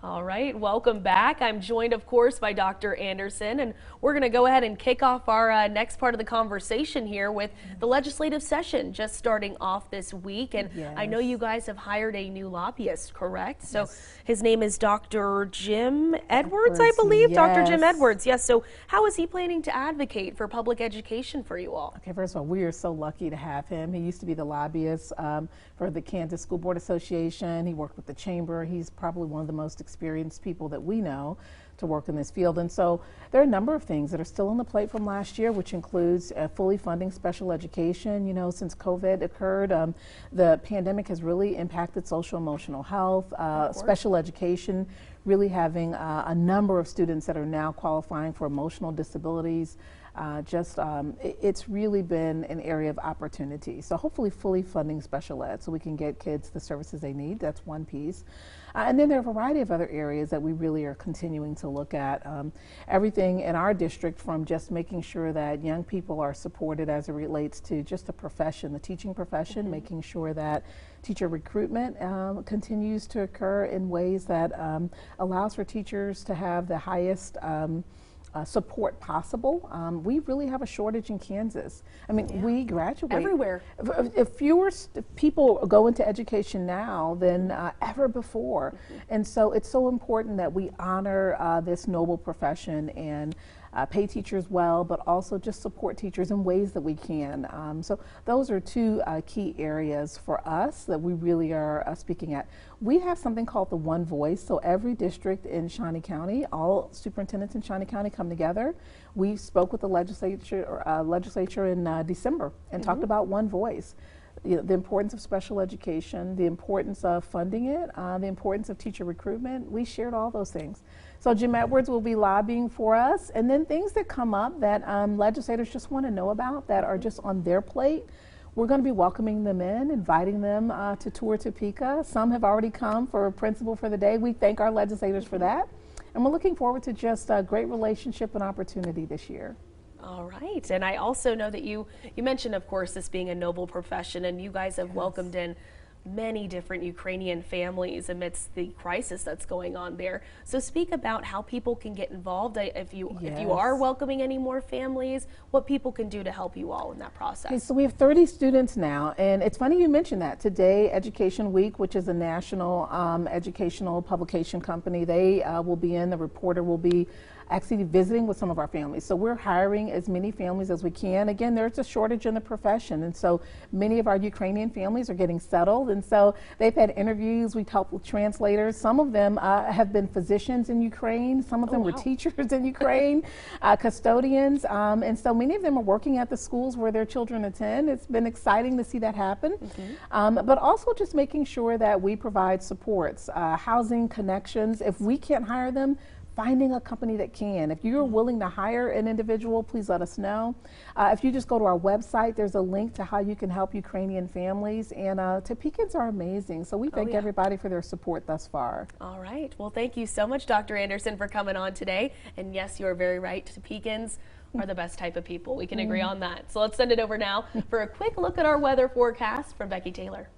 All right, welcome back. I'm joined, of course, by Dr. Anderson, and we're going to go ahead and kick off our next part of the conversation here with the legislative session just starting off this week. And I know you guys have hired a new lobbyist, correct? So his name is Dr. Jim Edwards, I believe. Dr. Jim Edwards, yes. So how is he planning to advocate for public education for you all? Okay, first of all, we are so lucky to have him. He used to be the lobbyist for the Kansas School Board Association. He worked with the chamber. He's probably one of the most experienced people that we know to work in this field. And so there are a number of things that are still on the plate from last year, which includes fully funding special education. You know, since COVID occurred, the pandemic has really impacted social emotional health, special education, really having a number of students that are now qualifying for emotional disabilities. It's really been an area of opportunity. So hopefully fully funding special ed so we can get kids the services they need. That's one piece. And then there are a variety of other areas that we really are continuing to look at. Everything in our district, from just making sure that young people are supported as it relates to just the profession, the teaching profession, making sure that teacher recruitment continues to occur in ways that allows for teachers to have the highest support possible. We really have a shortage in Kansas. I mean, we graduate everywhere. If fewer people go into education now than ever before. And so it's so important that we honor this noble profession and pay teachers well, but also just support teachers in ways that we can. So those are two key areas for us that we really are speaking at. We have something called the One Voice. So every district in Shawnee County, all superintendents in Shawnee County come together. We spoke with the legislature in December and talked about One Voice. You know, the importance of special education, the importance of funding it, the importance of teacher recruitment. We shared all those things. So Jim Edwards will be lobbying for us, and then things that come up that legislators just want to know about that are just on their plate. We're going to be welcoming them in, inviting them to tour Topeka. Some have already come for a principal for the day. We thank our legislators for that. And we're looking forward to just a great relationship and opportunity this year. All right, and I also know that you mentioned, of course, this being a noble profession, and you guys have welcomed in many different Ukrainian families amidst the crisis that's going on there. So speak about how people can get involved. If you are welcoming any more families, what people can do to help you all in that process. Okay, so we have 30 students now, and it's funny you mentioned that. Today, Education Week, which is a national educational publication company, they will be in, the reporter will be actually visiting with some of our families. So we're hiring as many families as we can. Again, there's a shortage in the profession, and so many of our Ukrainian families are getting settled, and so they've had interviews. We've helped with translators. Some of them have been physicians in Ukraine. Some of them were teachers in Ukraine, custodians, and so many of them are working at the schools where their children attend. It's been exciting to see that happen, but also just making sure that we provide supports, housing connections. If we can't hire them, finding a company that can. If you're willing to hire an individual, please let us know. If you just go to our website, there's a link to how you can help Ukrainian families. And Topekans are amazing. So we thank everybody for their support thus far. All right. Well, thank you so much, Dr. Anderson, for coming on today. And yes, you're very right. Topekans are the best type of people. We can agree on that. So let's send it over now for a quick look at our weather forecast from Becky Taylor.